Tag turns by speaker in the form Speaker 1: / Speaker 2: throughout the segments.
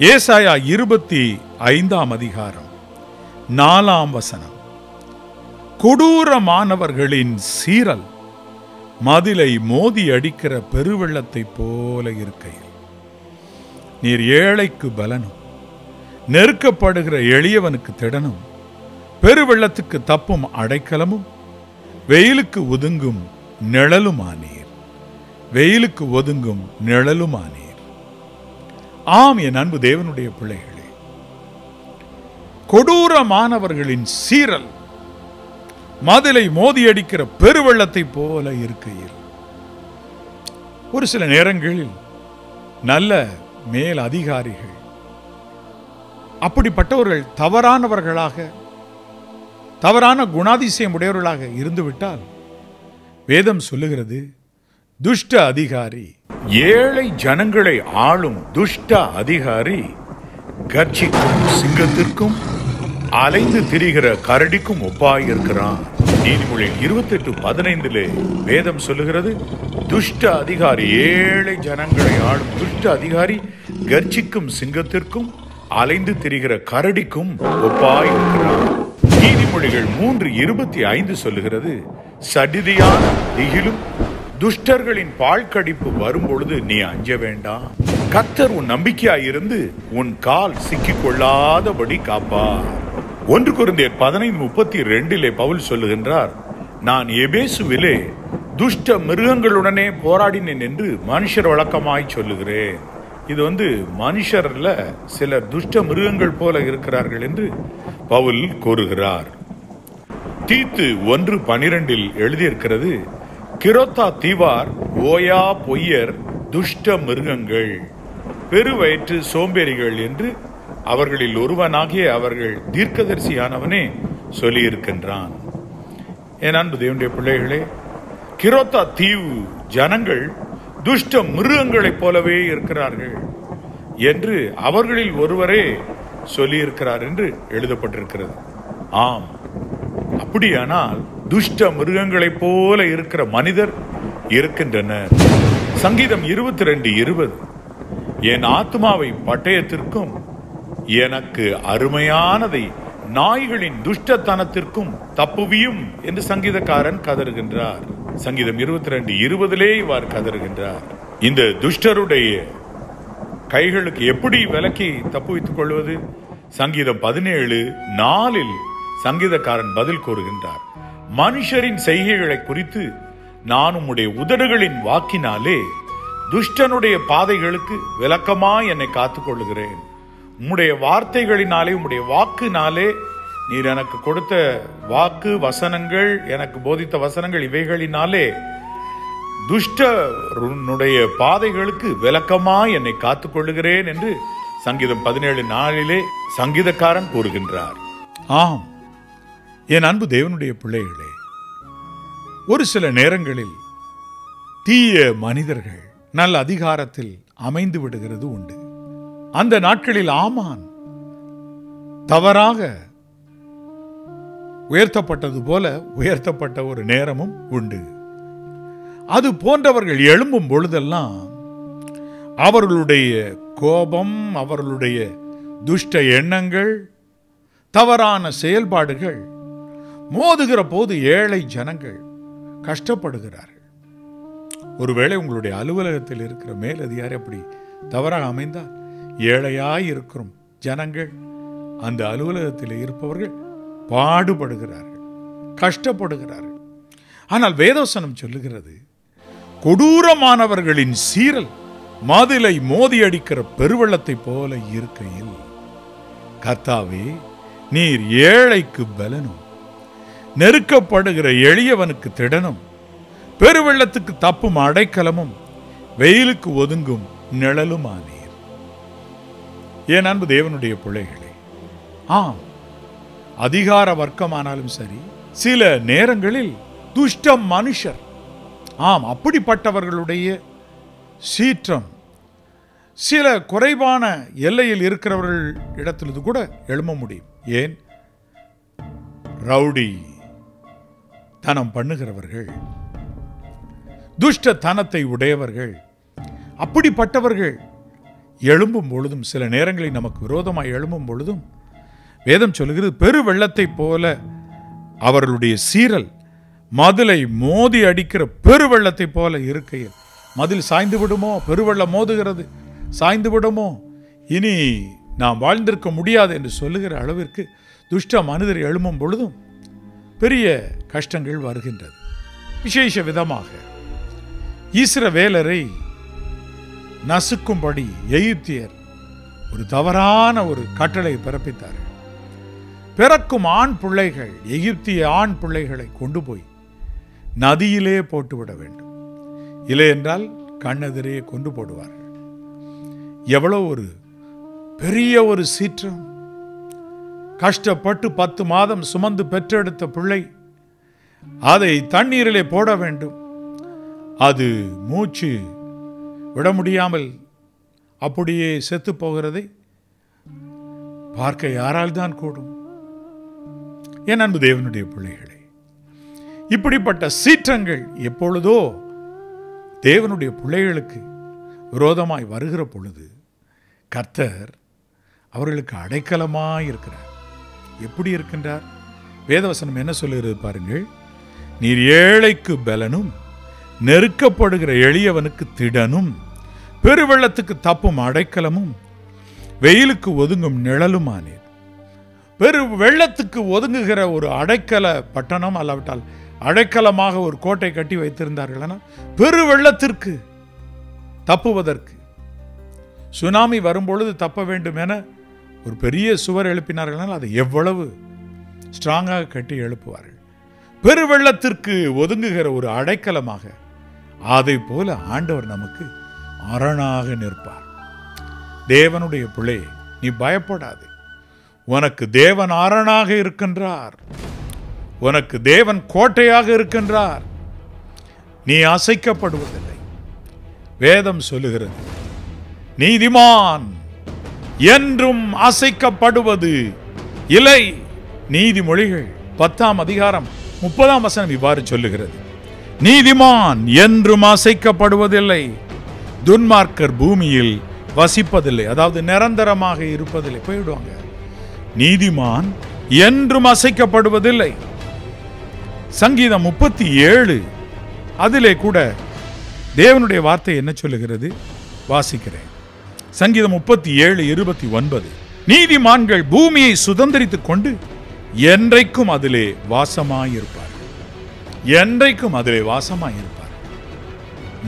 Speaker 1: ஏசாயா 25 அதிகாரம் 4 வசனம். கொடூரமானவர்களின் சீறல் மதிலை மோதி அடிக்கிற பெருவெள்ளத்தை போல இருக்கையில் நீர் ஏழைக்கு பலனும் நெருக்கப்படுகிற எளியவனுக்கு திடனும் பெருவெள்ளத்துக்கு தப்பும் அடைக்கலமும் வெயிலுக்கு ஒதுங்கும் நிழலுமானீர். வெயிலுக்கு ஒதுங்கும் நிழலுமானீர். ஆம், என் அன்பு தேவனுடைய பிள்ளைகளே, கொடூரமானவர்களின் சீறல் மதிலை மோதி அடிக்கிற பெருவெள்ளத்தை போல இருக்கையில் ஒரு சில நேரங்களில் நல்ல மேல் அதிகாரிகள் அப்படிப்பட்டவர்கள் தவறானவர்களாக தவறான குணாதிசயம் உடையவர்களாக இருந்துவிட்டால் வேதம் சொல்லுகிறது, துஷ்ட அதிகாரி, ஏழை ஜனங்களை ஆளும் துஷ்ட அதிகாரி கர்ச்சிக்கும் சிங்கத்திற்கும் அலைந்து திரிகிற கரடிக்கும் ஒப்பாயிருக்கிறான். நீதிமொழிகள் 28:15 வேதம் சொல்லுகிறது, துஷ்ட அதிகாரி, ஏழை ஜனங்களை ஆளும் துஷ்ட அதிகாரி கர்ச்சிக்கும் சிங்கத்திற்கும் அலைந்து திரிகிற கரடிக்கும் ஒப்பாயிருக்கிறான். நீதிமொழிகள் 3:25 சொல்லுகிறது, சடிதியான திகிலும் துஷ்டர்களின் பாழ்கடிப்பு வரும் பொழுது நீ அஞ்ச வேண்டாம். கர்த்தர் உன் நம்பிக்கையாயிருந்து உன் கால் சிக்கிக் கொள்ளாதபடி காப்பார். 1 கொரிந்தியர் 15:32 பவுல் சொல்லுகின்றார், நான் எபேசுவிலே துஷ்ட மிருகங்களுடனே போராடினேன் என்று மனுஷர் வழக்கமாய் சொல்லுகிறேன். இது மனுஷர்ல சிலர் துஷ்ட மிருகங்கள் போல இருக்கிறார்கள் என்று பவுல் கூறுகிறார். தீத்து 1:12 எழுதியிருக்கிறது, கிரோத்தா தீவார் ஓயா பொய்யர் துஷ்ட மிருகங்கள் பெருவயிற்று சோம்பேறிகள் என்று அவர்களில் ஒருவனாகிய அவர்கள் தீர்க்கதரிசியானவனே சொல்லியிருக்கின்றான். என் அன்பு தேவனுடைய பிள்ளைகளே, கிரோத்தா தீவு ஜனங்கள் துஷ்ட மிருகங்களைப் போலவே இருக்கிறார்கள் என்று அவர்களில் ஒருவரே சொல்லியிருக்கிறார் என்று எழுதப்பட்டிருக்கிறது. ஆம், அப்படியானால் துஷ்ட மிருகங்களைப் போல இருக்கிற மனிதர் இருக்கின்றனர். சங்கீதம் 22:20 என் ஆத்மாவை பட்டயத்திற்கும் எனக்கு அருமையானதை நாய்களின் துஷ்டத்தனத்திற்கும் தப்புவியும் என்று சங்கீதக்காரன் கதறுகின்றார். சங்கீதம் 22:20 இவ்வாறு கதறுகின்றார். இந்த துஷ்டருடைய கைகளுக்கு எப்படி விலக்கி தப்புவித்துக் கொள்வது? சங்கீதம் 17:4 சங்கீதக்காரன் பதில் கூறுகின்றார், மனுஷரின் செய்கைகளை குறித்து நான் உம்முடைய உதடுகளின் வாக்கினாலே துஷ்டனுடைய பாதைகளுக்கு விலக்கமாய் என்னை காத்துக் கொள்ளுகிறேன். உம்முடைய வார்த்தைகளினாலே, உம்முடைய வாக்குனாலே, நீர் எனக்கு கொடுத்த வாக்கு வசனங்கள், எனக்கு போதித்த வசனங்கள், இவைகளினாலே துஷ்டனுடைய பாதைகளுக்கு விலக்கமாய் என்னை காத்துக் கொள்ளுகிறேன் என்று சங்கீதம் 17:4 சங்கீதக்காரன் கூறுகின்றார். ஆம், என் அன்பு தேவனுடைய பிள்ளைகளே, ஒரு சில நேரங்களில் தீய மனிதர்கள் நல்ல அதிகாரத்தில் அமைந்து விடுகிறது உண்டு. அந்த நாட்களில் ஆமான் தவறாக உயர்த்தப்பட்டது போல உயர்த்தப்பட்ட ஒரு நேரமும் உண்டு. அது போன்றவர்கள் எழும்பும் பொழுதெல்லாம் அவர்களுடைய கோபம், அவர்களுடைய துஷ்ட எண்ணங்கள், தவறான செயல்பாடுகள் மோதுகிற போது ஏழை ஜனங்கள் கஷ்டப்படுகிறார்கள். ஒருவேளை உங்களுடைய அலுவலகத்தில் இருக்கிற மேலதிகாரி அப்படி தவறாக அமைந்தால் ஏழையாய் இருக்கிறோம் ஜனங்கள், அந்த அலுவலகத்தில் இருப்பவர்கள் பாடுபடுகிறார்கள், கஷ்டப்படுகிறார்கள். ஆனால் வேதவசனம் சொல்லுகிறது, கொடூரமானவர்களின் சீறல் மதிலை மோதி அடிக்கிற பெருவெள்ளத்தை போல இருக்கையில் கர்த்தாவே, நீர் ஏழைக்கு பலனும் நெருக்கப்படுகிற எளியவனுக்கு திடனும் பெருவெள்ளத்துக்கு தப்பும் அடைக்கலமும் வெயிலுக்கு ஒதுங்கும் நிழலுமானீர். என் அன்பு தேவனுடைய பிள்ளைகளே, ஆம், அதிகார வர்க்கமானாலும் சரி, சில நேரங்களில் துஷ்ட மனுஷர், ஆம், அப்படிப்பட்டவர்களுடைய சீற்றம் சில குறைவான எல்லையில் இருக்கிறவர்கள் இடத்திலிருந்து கூட எழும்ப முடியும். ஏன்? ரவுடி தனம் பண்ணுகிறவர்கள், துஷ்ட தனத்தை உடையவர்கள், அப்படிப்பட்டவர்கள் எழும்பும் பொழுதும், சில நேரங்களில் நமக்கு விரோதமாய் எழும்பும் பொழுதும் வேதம் சொல்லுகிறது, பெரு வெள்ளத்தை போல அவர்களுடைய சீறல் மதிலை மோதி அடிக்கிற பெருவெள்ளத்தை போல இருக்கையில், மதில் சாய்ந்து விடுமோ, பெருவெள்ளம் மோதுகிறது, சாய்ந்து விடுமோ, இனி நாம் வாழ்ந்திருக்க முடியாது என்று சொல்லுகிற அளவிற்கு துஷ்ட மனிதர் எழும்பும் பொழுதும் பெரிய கஷ்டங்கள் வருகின்றது. விசேஷ விதமாக இஸ்ரவேலரை நசுக்கும்படி எகிப்தியர் ஒரு தவறான ஒரு கட்டளை பிறப்பித்தார்கள். பிறக்கும் ஆண் பிள்ளைகள், எகிப்திய ஆண் பிள்ளைகளை கொண்டு போய் நதியிலே போட்டுவிட வேண்டும், இல்லை என்றால் கண்ணெதிரே கொண்டு போடுவார்கள். எவ்வளவு ஒரு பெரிய ஒரு சீற்றம்! கஷ்டப்பட்டு 10 மாதம் சுமந்து பெற்றெடுத்த பிள்ளை, அதை தண்ணீரிலே போட வேண்டும். அது மூச்சு விட முடியாமல் அப்படியே செத்து போகிறதை பார்க்க யாரால் தான் கூடும்? என் அன்பு தேவனுடைய பிள்ளைகளே, இப்படிப்பட்ட சீற்றங்கள் எப்பொழுதோ தேவனுடைய பிள்ளைகளுக்கு விரோதமாய் வருகிற பொழுது கர்த்தர் அவர்களுக்கு அடைக்கலமாய் இருக்கிறார். எப்படி இருக்கின்றார்? வேதவசனம் என்ன சொல்லுகிறது பாருங்கள். நீர் ஏழைக்கு பலனும், நெருக்கப்படுகிற எளியவனுக்கு திடனும், பெருவெள்ளத்துக்கு தப்பும் அடைக்கலமும், வெயிலுக்கு ஒதுங்கும் நிழலுமானீர். பெரு வெள்ளத்துக்கு ஒதுங்குகிற ஒரு அடைக்கல பட்டணம், அல்லாவிட்டால் அடைக்கலமாக ஒரு கோட்டை கட்டி வைத்திருந்தார்கள். பெரு வெள்ளத்திற்கு தப்புவதற்கு, சுனாமி வரும்பொழுது தப்ப வேண்டும் என ஒரு பெரிய சுவர் எழுப்பினார்கள். அதை எவ்வளவு ஸ்ட்ராங்காக கட்டி எழுப்புவார்கள். பெருவெள்ளத்திற்கு ஒதுங்குகிற ஒரு அடைக்கலமாக, அதை போல ஆண்டவர் நமக்கு அரணாக நிற்பார். தேவனுடைய பிள்ளை, நீ பயப்படாது. உனக்கு தேவன் அரணாக இருக்கின்றார். உனக்கு தேவன் கோட்டையாக இருக்கின்றார். நீ அசைக்கப்படுவதில்லை. வேதம் சொல்லுகிறது, நீதிமான் என்றும் அசைக்கப்படுவது இல்லை. நீதிமொழிகள் 10ஆம் அதிகாரம் 30ஆம் வசனம் இவ்வாறு சொல்லுகிறது, நீதிமான் என்றும் அசைக்கப்படுவதில்லை, துன்மார்க்கர் பூமியில் வசிப்பதில்லை. அதாவது நிரந்தரமாக இருப்பதில்லை, போயிடுவாங்க. நீதிமான் என்றும் அசைக்கப்படுவதில்லை. சங்கீதம் 37 அதிலே கூட தேவனுடைய வார்த்தை என்ன சொல்லுகிறது? வாசிக்கிறேன். சங்கீதம் 37:29, நீதிமான்கள் பூமியை சுதந்திரித்துக் கொண்டு என்றைக்கும் அதிலே வாசமாயிருப்பார்கள். என்றைக்கும் அதிலே வாசமாயிருப்பார்கள்.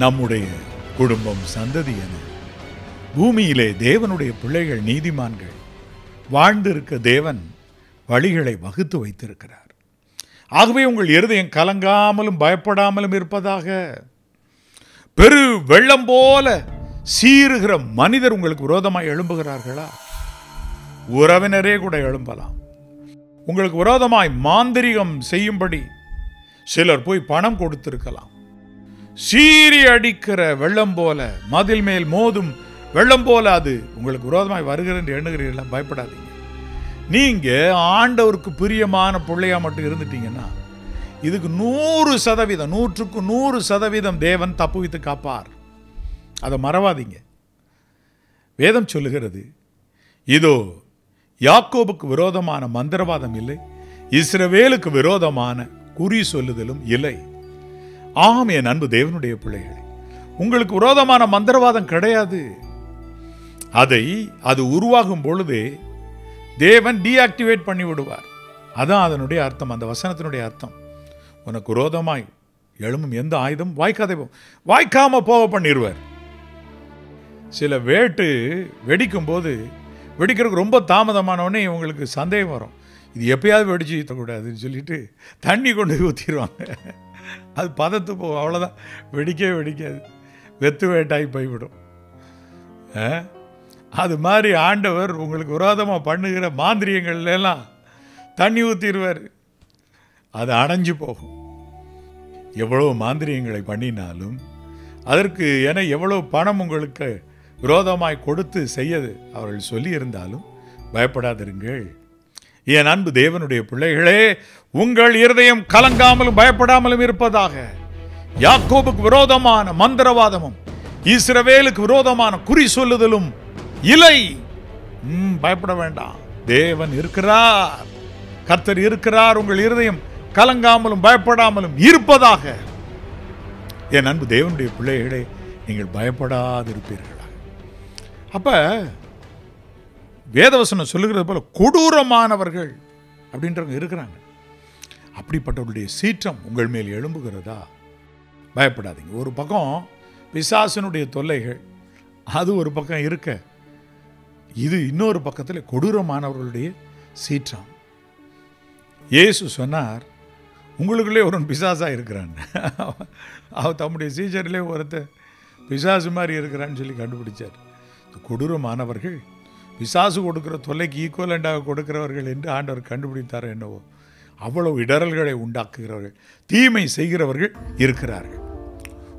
Speaker 1: நம்முடைய குடும்பம், சந்ததி என பூமியிலே தேவனுடைய பிள்ளைகள், நீதிமான்கள் வாழ்ந்திருக்க தேவன் வழிகளை வகுத்து வைத்திருக்கிறார். ஆகவே உங்கள் இருதயம் கலங்காமலும் பயப்படாமலும் இருப்பதாக. பெரு வெள்ளம் போல சீறுகிற மனிதர் உங்களுக்கு விரோதமாய் எழும்புகிறார்களா? உறவினரே கூட எழும்பலாம். உங்களுக்கு விரோதமாய் மாந்திரிகம் செய்யும்படி சிலர் போய் பணம் கொடுத்திருக்கலாம். சீறி அடிக்கிற வெள்ளம் போல, மதில் மேல் மோதும் வெள்ளம் போல அது உங்களுக்கு விரோதமாய் வருகிறது என்று எண்ணுகிறீர்களா? பயப்படாதீங்க. நீங்க ஆண்டவருக்கு பிரியமான பிள்ளையா மட்டும் இருந்துட்டீங்கன்னா இதுக்கு 100%, 100க்கு 100% தேவன் தப்புவித்து காப்பார். அதை மறவாதீங்க. வேதம் சொல்லுகிறது, இதோ யாக்கோபுக்கு விரோதமான மந்திரவாதம் இல்லை, இஸ்ரவேலுக்கு விரோதமான குறி சொல்லுதலும் இல்லை. ஆம் என் அன்பு தேவனுடைய பிள்ளைகளே, உங்களுக்கு விரோதமான மந்திரவாதம் கிடையாது. அது உருவாகும் பொழுதே தேவன் டீஆக்டிவேட் பண்ணி விடுவார். அதான் அதனுடைய அர்த்தம், அந்த வசனத்தினுடைய அர்த்தம். உனக்கு விரோதமாய் எழும்பும் எந்த ஆயுதம் வாய்க்காம போக பண்ணிடுவார். சில வேட்டு வெடிக்கும் போது வெடிக்கிறதுக்கு ரொம்ப தாமதமானவொடனே இவங்களுக்கு சந்தேகம் வரும், இது எப்பயாவது வெடிச்சு ஊற்றக்கூடாதுன்னு சொல்லிட்டு தண்ணி கொண்டு போய் ஊற்றிடுவாங்க. அது பதத்து போகும், அவ்வளோதான், வெடிக்கவே வெடிக்காது, வெத்து வேட்டாகி போய்விடும். அது மாதிரி ஆண்டவர் உங்களுக்கு விரோதமாக பண்ணுகிற மாந்திரியங்கள்லாம் தண்ணி ஊற்றிடுவார், அது அணைஞ்சு போகும். எவ்வளோ மாந்திரியங்களை பண்ணினாலும் அதற்கு என எவ்வளோ பணம் உங்களுக்கு விரோதமாய் கொடுத்து செய்ய அவர்கள் சொல்லி இருந்தாலும் பயப்படாதிருங்கள். என் அன்பு தேவனுடைய பிள்ளைகளே, உங்கள் இருதயம் கலங்காமலும் பயப்படாமலும் இருப்பதாக. யாக்கோபுக்கு விரோதமான மந்திரவாதமும் இஸ்ரவேலுக்கு விரோதமான குறி சொல்லுதலும் இலை. பயப்பட வேண்டாம், தேவன் இருக்கிறார், கர்த்தர் இருக்கிறார். உங்கள் இருதயம் கலங்காமலும் பயப்படாமலும் இருப்பதாக. என் அன்பு தேவனுடைய பிள்ளைகளே, நீங்கள் பயப்படாதிருப்பீர்களா? அப்ப வேதவசனம் சொல்லுகிறது போல கொடூரமானவர்கள் அப்படின்றவங்க இருக்கிறாங்க. அப்படிப்பட்டவர்களுடைய சீற்றம் உங்கள் மேல் எழும்புகிறதா? பயப்படாதீங்க. ஒரு பக்கம் பிசாசனுடைய தொல்லைகள், அது ஒரு பக்கம் இருக்க, இது இன்னொரு பக்கத்தில் கொடூரமானவர்களுடைய சீற்றம். இயேசு சொன்னார், உங்களுக்குள்ளே ஒரு பிசாசா இருக்கிறான். அவர் தம்முடைய சீச்சரிலே ஒருத்தர் பிசாசு மாதிரி இருக்கிறான்னு சொல்லி கண்டுபிடிச்சார். கொடூரமானவர்கள் பிசாசு கொடுக்கிற தொல்லைக்கு ஈக்குவலண்டாக கொடுக்கிறவர்கள் என்று ஆண்டவர் கண்டுபிடித்தார். என்னவோ அவ்வளவு இடரல்களை உண்டாக்குகிறவர்கள், தீமை செய்கிறவர்கள் இருக்கிறார்கள்.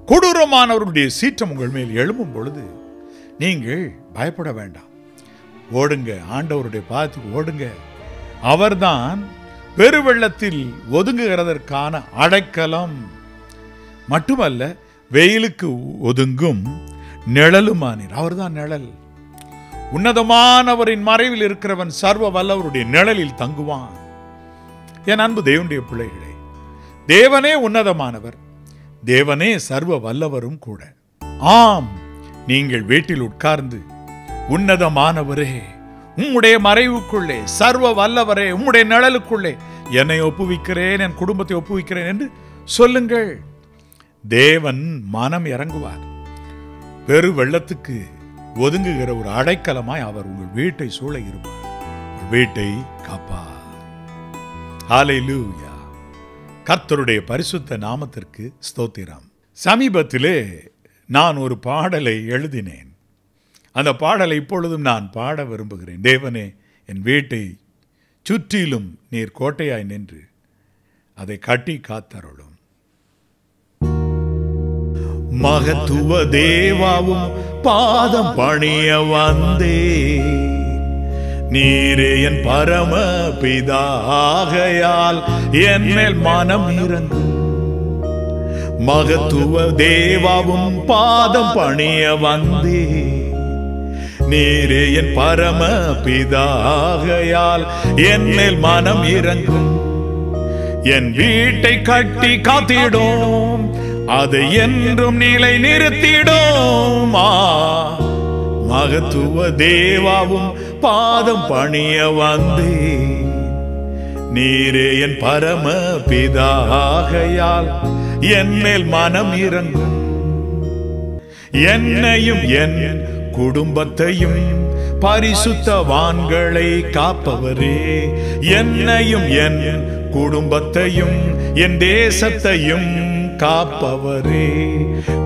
Speaker 1: கொடூரமானவர்களுடைய சீற்றம் உங்கள் மேல் எழும்பும் பொழுது நீங்கள் பயப்பட வேண்டாம். ஓடுங்க, ஆண்டவருடைய பாதத்துக்கு ஓடுங்க. அவர்தான் பெருவெள்ளத்தில் ஒதுங்குகிறதற்கான அடைக்கலம் மட்டுமல்ல, வெயிலுக்கு ஒதுங்கும் நிழலுமானீர். அவர்தான் நிழல். உன்னதமானவரின் மறைவில் இருக்கிறவன் சர்வ வல்லவருடைய நிழலில் தங்குவான். என் அன்பு தேவனுடைய பிள்ளைகளே, தேவனே உன்னதமானவர், தேவனே சர்வ வல்லவரும் கூட. ஆம், நீங்கள் வீட்டில் உட்கார்ந்து உன்னதமானவரே, உம்முடைய மறைவுக்குள்ளே, சர்வ வல்லவரே, உம்முடைய நிழலுக்குள்ளே என்னை ஒப்புவிக்கிறேன், என் குடும்பத்தை ஒப்புவிக்கிறேன் என்று சொல்லுங்கள். தேவன் மனம் இறங்குவார். பெரு வெள்ளத்துக்கு ஒதுங்குகிற ஒரு அடைக்கலமாய் அவர் உங்கள் வீட்டை சூழ இருப்பார், உங்கள் வீட்டை காப்பார். ஹல்லேலூயா. கர்த்தருடைய பரிசுத்த நாமத்திற்கு ஸ்தோத்திரம். சமீபத்திலே நான் ஒரு பாடலை எழுதினேன். அந்த பாடலை இப்பொழுதும் நான் பாட விரும்புகிறேன். தேவனே, என் வீட்டை சுற்றிலும் நீர் கோட்டையாய் நின்று அதை கட்டி காத்தருளும். மகத்துவ தேவாவும் பாதம் பணிய வந்தே, நீரே என் பரம பிதாகையால் என் மேல் மனம் இறங்கும். மகத்துவ தேவாவும் பாதம் பணிய வந்தே, நீரே என் பரம பிதாகையால் என் மேல் மனம் இறங்கும். என் வீட்டை கட்டி காத்திடும், அதை என்றும் நிலை நிறுத்திடும். மகத்துவ தேவாவும் பாதம் பணிய வந்தே, நீரே என் பரம பிதாகையால் என் மேல் மனம் இறங்கும். என்னையும் என் குடும்பத்தையும் பரிசுத்தவான்களை காப்பவரே, என்னையும் என் குடும்பத்தையும் என் தேசத்தையும் காப்பவரே,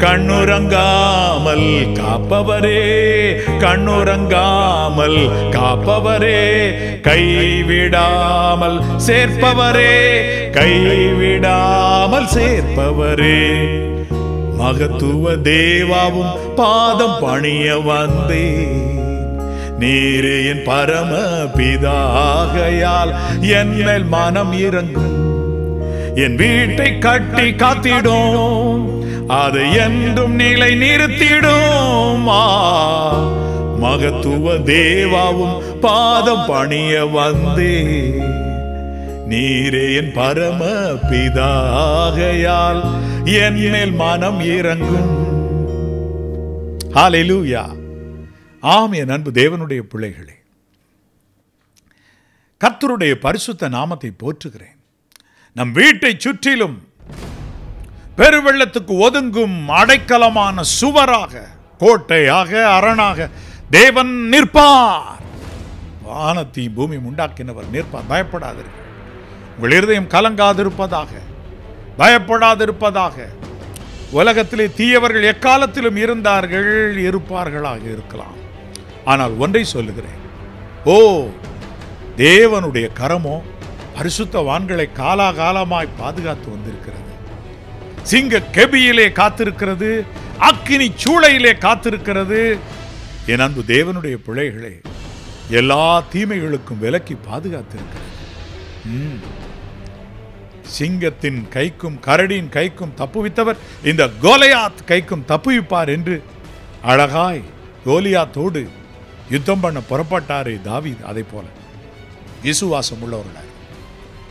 Speaker 1: கண்ணுறங்காமல் காப்பவரே, கண்ணுறங்காமல் காப்பவரே, கைவிடாமல் சேர்ப்பவரே, கைவிடாமல் சேர்ப்பவரே. மகத்துவ தேவாவும் பாதம் பணிய வந்தே, நீரே என் பரம பிதாகையால் என் மேல் மனம் இறங்கும். என் வீட்டை கட்டி காத்திடும், அதை என்றும் நிலை நிறுத்திடும். மகத்துவ தேவாவும் பாதம் பணிய வந்தே, நீரே என் பரம பிதாகையால் என் மேல் மனம் இறங்கும். ஹல்லேலூயா. ஆம், என் அன்பு தேவனுடைய பிள்ளைகளே, கர்த்தருடைய பரிசுத்த நாமத்தை போற்றுகிறேன். நம் வீட்டை சுற்றிலும் பெருவெள்ளத்துக்கு ஒதுங்கும் அடைக்கலமான சுவராக, கோட்டையாக, அரணாக தேவன் நிற்பார். வானத்தையும் பூமியும் உண்டாக்கினவர் நிற்பார். பயப்படாதீர்கள். உங்கள் இருதயம் கலங்காதிருப்பதாக, பயப்படாதிருப்பதாக. உலகத்திலே தீயவர்கள் எக்காலத்திலும் இருந்தார்கள், இருப்பார்களாக இருக்கலாம். ஆனால் ஒன்றை சொல்லுகிறேன், தேவனுடைய கரமோ பரிசுத்தவான்களை காலாகாலமாய் பாதுகாத்து வந்திருக்கிறது. சிங்க கெபியிலே காத்திருக்கிறது, அக்கினி சூளையிலே காத்திருக்கிறது. என் அன்பு தேவனுடைய பிள்ளைகளே, எல்லா தீமைகளுக்கும் விலக்கி பாதுகாத்திருக்கிறது. சிங்கத்தின் கைக்கும் கரடியின் கைக்கும் தப்புவித்தவர் இந்த கோலியாத் கைக்கும் தப்புவிப்பார் என்று அழகாய் கோலியாத்தோடு யுத்தம் பண்ண புறப்பட்டாரே தாவீது, அதை போல விசுவாசம் உள்ளவர்களாக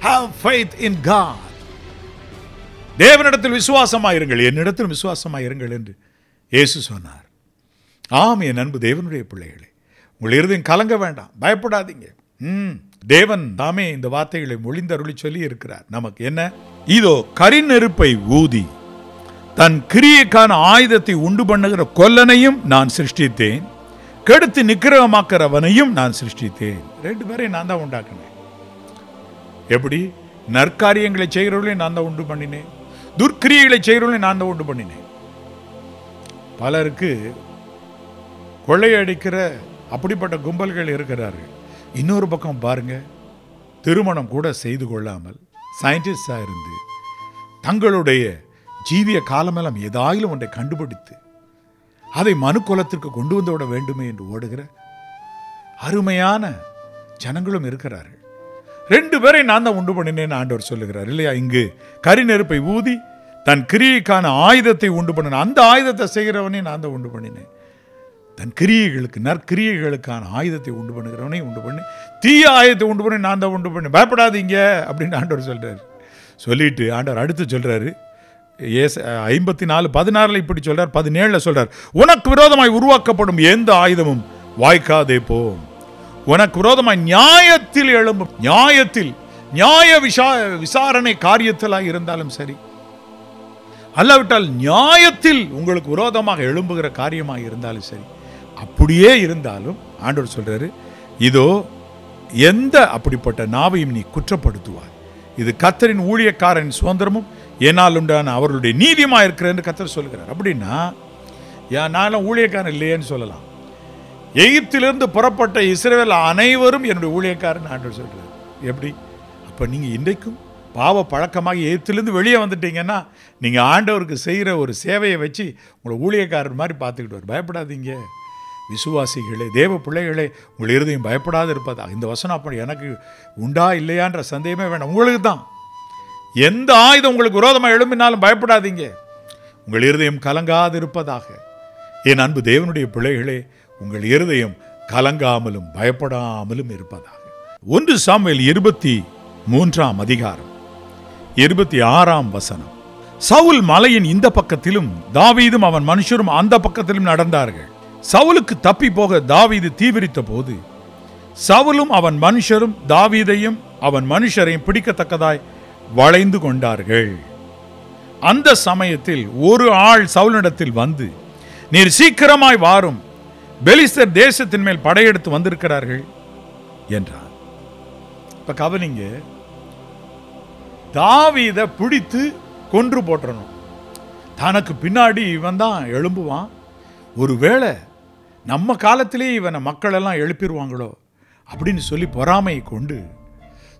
Speaker 1: have faith in God. தேவனிடத்தில் விசுவாசமாயிருங்கள், என்னிடத்தில் விசுவாசமாயிருங்கள் என்று இயேசு சொன்னார். ஆம் என் அன்பு தேவனுடைய பிள்ளைகளே, உங்கள் இருதயம் கலங்க வேண்டாம், பயப்படாதீங்க. தேவன் தாமே இந்த வார்த்தைகளை மொழிந்தருளி சொல்லி இருக்கிறார். நமக்கு என்ன? இதோ கரிநெருப்பை ஊதி தன் கிரியைக்கான ஆயுதத்தை உண்டு பண்ணுகிற கொல்லனையும் நான் சிருஷ்டித்தேன், கெடுத்து நிக்கிரகமாக்கிறவனையும் நான் சிருஷ்டித்தேன். 2 பேரையும் நான் தான் உண்டாக்கினேன். எப்படி? நற்காரியங்களை செய்கிறவர்களையும் நான் தான் உண்டு பண்ணினேன், துர்க்கிரியைகளை செய்கிறவர்களையும் நான் தான் உண்டு பண்ணினேன். பலருக்கு கொள்ளையடிக்கிற அப்படிப்பட்ட கும்பல்கள் இருக்கிறார்கள். இன்னொரு பக்கம் பாருங்க, திருமணம் கூட செய்து கொள்ளாமல் சயின்டிஸ்டாக இருந்து தங்களுடைய ஜீவிய காலமெல்லாம் ஏதாயிலும் ஒன்றை கண்டுபிடித்து அதை மனுக்குலத்திற்கு கொண்டு வந்து விட வேண்டுமே என்று ஓடுகிற அருமையான ஜனங்களும் இருக்கிறார்கள். 2 பேரை நான் தான் உண்டு பண்ணினேன்னு ஆண்டவர் சொல்லுகிறார் இல்லையா? இங்கு கரிநெருப்பை ஊதி தன் கிரியைக்கான ஆயுதத்தை உண்டு பண்ணின, அந்த ஆயுதத்தை செய்கிறவனே நான் தான் உண்டு பண்ணினேன். தன் கிரியைகளுக்கு நற்கிரியைகளுக்கான ஆயுதத்தை உண்டு பண்ணுகிறவனே உண்டு பண்ணி, தீய ஆயுதத்தை உண்டு பண்ணி நான் தான் உண்டு பண்ணி, பயப்படாதீங்க அப்படின்னு ஆண்டவர் சொல்றாரு. சொல்லிட்டு ஆண்டவர் அடுத்து சொல்றாரு, 54:16 இப்படி சொல்றார், 17 சொல்றார், உனக்கு விரோதமாய் உருவாக்கப்படும் எந்த ஆயுதமும் வாய்க்காதே போம். உனக்கு விரோதமாய் நியாயத்தில் எழும்பும், நியாயத்தில் நியாய விசாரணை காரியத்தில் இருந்தாலும் சரி, அல்லாவிட்டால் நியாயத்தில் உங்களுக்கு விரோதமாக எழும்புகிற காரியமாக இருந்தாலும் சரி, அப்படியே இருந்தாலும் ஆண்டவர் சொல்றாரு, இதோ எந்த அப்படிப்பட்ட நாவையும் நீ குற்றப்படுத்துவாய், இது கர்த்தரின் ஊழியக்காரன் சுதந்திரமும் என்னால் உண்டான அவர்களுடைய நீதியமா இருக்கிற என்று கர்த்தர் சொல்கிறார். அப்படின்னா நானும் ஊழியக்காரன் இல்லையேன்னு சொல்லலாம். எகிப்திலிருந்து புறப்பட்ட இஸ்ரவேல் அனைவரும் என்னுடைய ஊழியக்காரன் ஆண்டவர் சொல்றாரு. எப்படி? அப்ப நீங்க இன்றைக்கும் பாவ பழக்கமாக எகிப்திலிருந்து வெளியே வந்துட்டீங்கன்னா நீங்க ஆண்டவருக்கு செய்கிற ஒரு சேவையை வச்சு உங்களை ஊழியக்காரர் மாதிரி பார்த்துக்கிட்டு பயப்படாதீங்க. விசுவாசிகளே, தேவ பிள்ளைகளே, உங்கள் இருதயம் பயப்படாது இருப்பதா. இந்த வசனம் அப்படி எனக்கு உண்டா இல்லையான்ற சந்தேகமே வேண்டாம். உங்களுக்கு தான். எந்த ஆயுதம் உங்களுக்கு விரோதமாக எழும்பினாலும் பயப்படாதீங்க, உங்கள் இருதயம் கலங்காது இருப்பதாக. என் அன்பு தேவனுடைய பிள்ளைகளே, உங்கள் இருதயம் கலங்காமலும் பயப்படாமலும் இருப்பதாக. 1 சாமுவேல் 23ஆம் அதிகாரம் 26ஆம் வசனம். சவுல் மலையின் இந்த பக்கத்திலும் தாவீதும் அவன் மனுஷரும் அந்த பக்கத்திலும் நடந்தார்கள். சவுலுக்கு தப்பி போக தாவீது தீவிரித்த போது சவுலும் அவன் மனுஷரும் தாவீதையும் அவன் மனுஷரையும் பிடிக்கத்தக்கதாய் வளைந்து கொண்டார்கள். அந்த சமயத்தில் ஒரு ஆள் சவுலினிடத்தில் வந்து, நீர் சீக்கிரமாய் வாரும், பெலிஸ்தர் தேசத்தின் மேல் படையெடுத்து வந்திருக்கிறார்கள் என்றார். இப்ப கவனிங்க, தாவீதை பிடித்து கொன்று போட்டணும். தனக்கு பின்னாடி இவன் தான் எழும்புவான், ஒருவேளை நம்ம காலத்திலே இவனை மக்கள் எல்லாம் எழுப்பிடுவாங்களோ அப்படின்னு சொல்லி பொறாமையை கொண்டு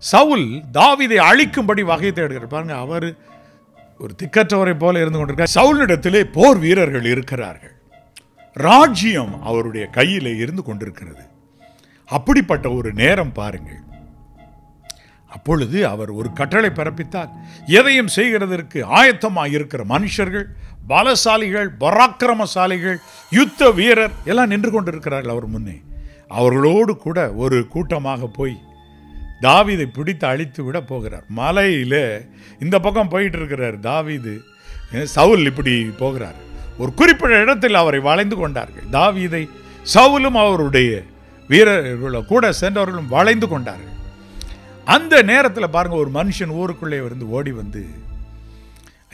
Speaker 1: சவுல் தாவீதை அழிக்கும்படி வகை தேடுகிறார். பாருங்க, அவர் ஒரு திக்கற்றவரை போல இருந்து கொண்டிருக்கார். சவுலிடத்திலே போர் வீரர்கள் இருக்கிறார்கள், ராஜ்யம் அவருடைய கையிலே இருந்து கொண்டிருக்கிறது. அப்படிப்பட்ட ஒரு நேரம் பாருங்கள். அப்பொழுது அவர் ஒரு கட்டளை பிறப்பித்தார். எதையும் செய்கிறதற்கு ஆயத்தமாக இருக்கிற மனுஷர்கள், பலசாலிகள், பராக்கிரமசாலிகள், யுத்த வீரர் எல்லாம் நின்று கொண்டிருக்கிறார்கள் அவர் முன்னே. அவர்களோடு கூட ஒரு கூட்டமாக போய் தாவீதை பிடித்து அழித்து விட போகிறார். மலையில் இந்த பக்கம் போயிட்டு இருக்கிறார் தாவீது, சவுல் இப்படி போகிறார். ஒரு குறிப்பிட்ட இடத்தில் அவரை வளைந்து கொண்டார்கள். தாவீதை சவுலும் அவருடைய வீரர்கள கூட சென்றவர்களும் வளைந்து கொண்டார்கள். அந்த நேரத்தில் பாருங்க, ஒரு மனுஷன் ஊருக்குள்ளே இருந்து ஓடி வந்து,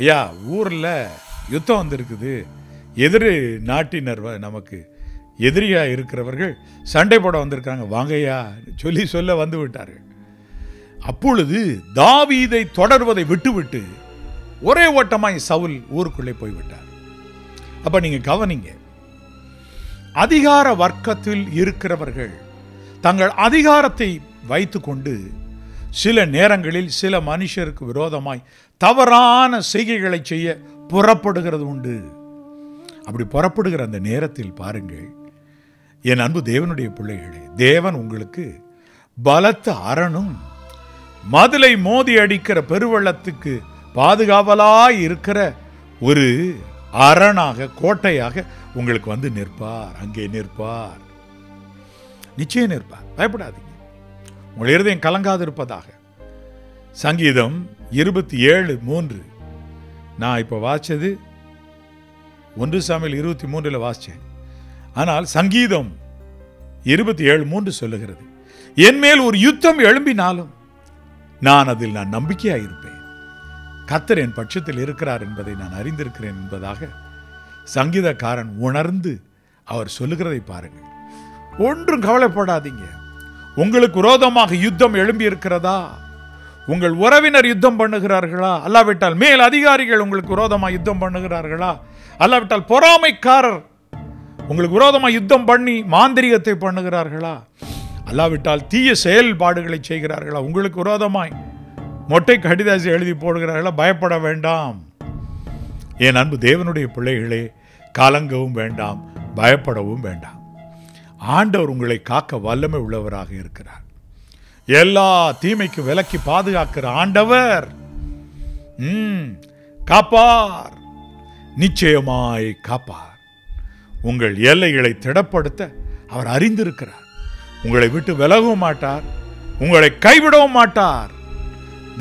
Speaker 1: ஐயா ஊரில் யுத்தம் வந்திருக்குது, எதிரி நாட்டினர் நமக்கு எதிரியாக இருக்கிறவர்கள் சண்டை போட வந்திருக்காங்க, வாங்கய்யா சொல்ல வந்து விட்டார்கள். அப்பொழுது தாவீதை தொடர்வதை விட்டுவிட்டு ஒரே ஓட்டமாய் சவுல் ஊருக்குள்ளே போய்விட்டார். அப்ப நீங்க கவனிங்க, அதிகார வர்க்கத்தில் இருக்கிறவர்கள் தங்கள் அதிகாரத்தை வைத்துக்கொண்டு சில நேரங்களில் சில மனுஷருக்கு விரோதமாய் தவறான செய்கைகளை செய்ய புறப்படுகிறது உண்டு. அப்படி புறப்படுகிற அந்த நேரத்தில் பாருங்கள், என் அன்பு தேவனுடைய பிள்ளைகளே, தேவன் உங்களுக்கு பலத்த அரணும் மதிலை மோதி அடிக்கிற பெருவெள்ளத்துக்கு பாதுகாவலாய் இருக்கிற ஒரு அரணாக, கோட்டையாக உங்களுக்கு வந்து நிற்பார், அங்கே நிற்பார். நிச்சயம் நிற்பார். பயப்படாதீங்க. உங்கள் இருதயம் கலங்காது இருப்பதாக. சங்கீதம் 27:3. நான் இப்போ வாசிச்சது 1 சாமுவேல் 23 வாசிச்சேன். ஆனால் சங்கீதம் 27:3 சொல்லுகிறது, என் மேல் ஒரு யுத்தம் எழும்பினாலும் நான் அதில் நம்பிக்கையாயிருப்பேன். கர்த்தர் என் பட்சத்தில் இருக்கிறார் என்பதை நான் அறிந்திருக்கிறேன் என்பதாக சங்கீதக்காரன் உணர்ந்து அவர் சொல்லுகிறதை பாருங்கள். ஒன்றும் கவலைப்படாதீங்க. உங்களுக்கு விரோதமாக யுத்தம் எழும்பி இருக்கிறதா? உங்கள் உறவினர் யுத்தம் பண்ணுகிறார்களா? அல்லாவிட்டால் மேல் அதிகாரிகள் உங்களுக்கு விரோதமாக யுத்தம் பண்ணுகிறார்களா? அல்லாவிட்டால் பொறாமைக்காரர் உங்களுக்கு விரோதமாக யுத்தம் பண்ணி மாந்திரிகத்தை பண்ணுகிறார்களா? அல்லாவிட்டால் தீய செயல்பாடுகளை செய்கிறார்களா? உங்களுக்கு விரோதமாய் மொட்டை கடிதாசி எழுதி போடுகிறார்களா? பயப்பட வேண்டாம். என் அன்பு தேவனுடைய பிள்ளைகளே, கலங்கவும் வேண்டாம், பயப்படவும் வேண்டாம். ஆண்டவர் உங்களை காக்க வல்லமை உள்ளவராக இருக்கிறார். எல்லா தீமைக்கு விலக்கி பாதுகாக்கிற ஆண்டவர் காப்பார், நிச்சயமாய் காப்பார். உங்கள் எல்லைகளை திடப்படுத்த அவர் அறிந்திருக்கிறார். உங்களை விட்டு விலகவும் மாட்டார், உங்களை கைவிடவும் மாட்டார்.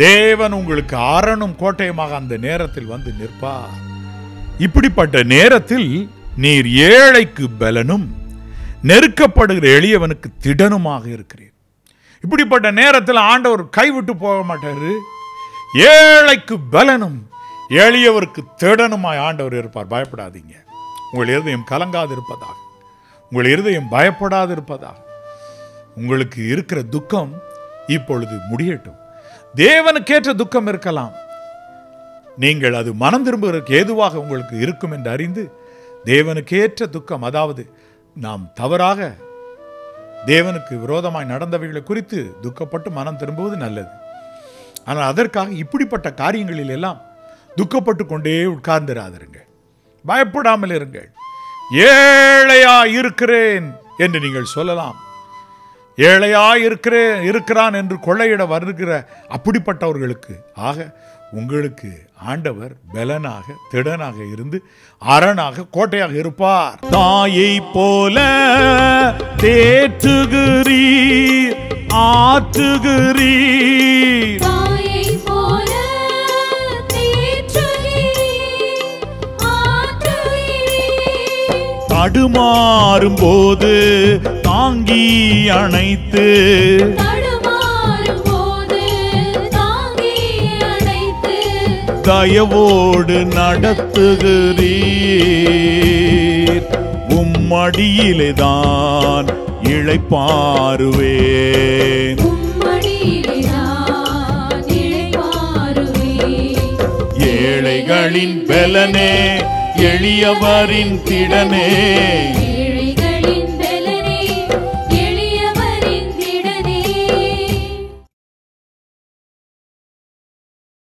Speaker 1: தேவன் உங்களுக்கு அரணும் கோட்டையுமாக அந்த நேரத்தில் வந்து நிற்பார். இப்படிப்பட்ட நேரத்தில் நீர் ஏழைக்கு பலனும் நெருக்கப்படுகிற எளியவனுக்கு திடனுமாக இருக்கிறீர். இப்படிப்பட்ட நேரத்தில் ஆண்டவர் கைவிட்டு போக மாட்டாரு. ஏழைக்கு பலனும் எளியவருக்கு திடனுமாய் ஆண்டவர் இருப்பார். பயப்படாதீங்க. உங்கள் இருதயம் கலங்காது இருப்பதாக, உங்கள் இருதயம் பயப்படாது இருப்பதாக. உங்களுக்கு இருக்கிற துக்கம் இப்பொழுது முடியட்டும். தேவனுக்கேற்ற துக்கம் இருக்கலாம். நீங்கள் அது மனம் திரும்புவதற்கு ஏதுவாக உங்களுக்கு இருக்கும் என்று அறிந்து தேவனுக்கேற்ற துக்கம், அதாவது நாம் தவறாக தேவனுக்கு விரோதமாய் நடந்தவைகளை குறித்து துக்கப்பட்டு மனம் திரும்புவது நல்லது. ஆனால் அதற்காக இப்படிப்பட்ட காரியங்களில் எல்லாம் துக்கப்பட்டு கொண்டே உட்கார்ந்திராதிருங்கள். பயப்படாமல் இருங்கள். ஏழையா இருக்கிறேன் என்று நீங்கள் சொல்லலாம். ஏழையா இருக்கிறான் என்று கொள்ளையிட வருகிற அப்படிப்பட்டவர்களுக்கு ஆக உங்களுக்கு ஆண்டவர் பலனாக திடனாக இருந்து அரணாக கோட்டையாக இருப்பார்.
Speaker 2: தாயை போல தேற்றுகிறீர், ஆற்றுகிறீர்.
Speaker 3: தாயை போல தேற்றுகிறீர், ஆற்றுகிறீர்.
Speaker 2: தடுமாறும் போது தாங்கி அணைத்து, தயவோடு நடத்துகிறீர். உம்மடியிலேதான் இளைப்பாறுவேன். ஏழைகளின் பலனே, எளியவரின் திடனே,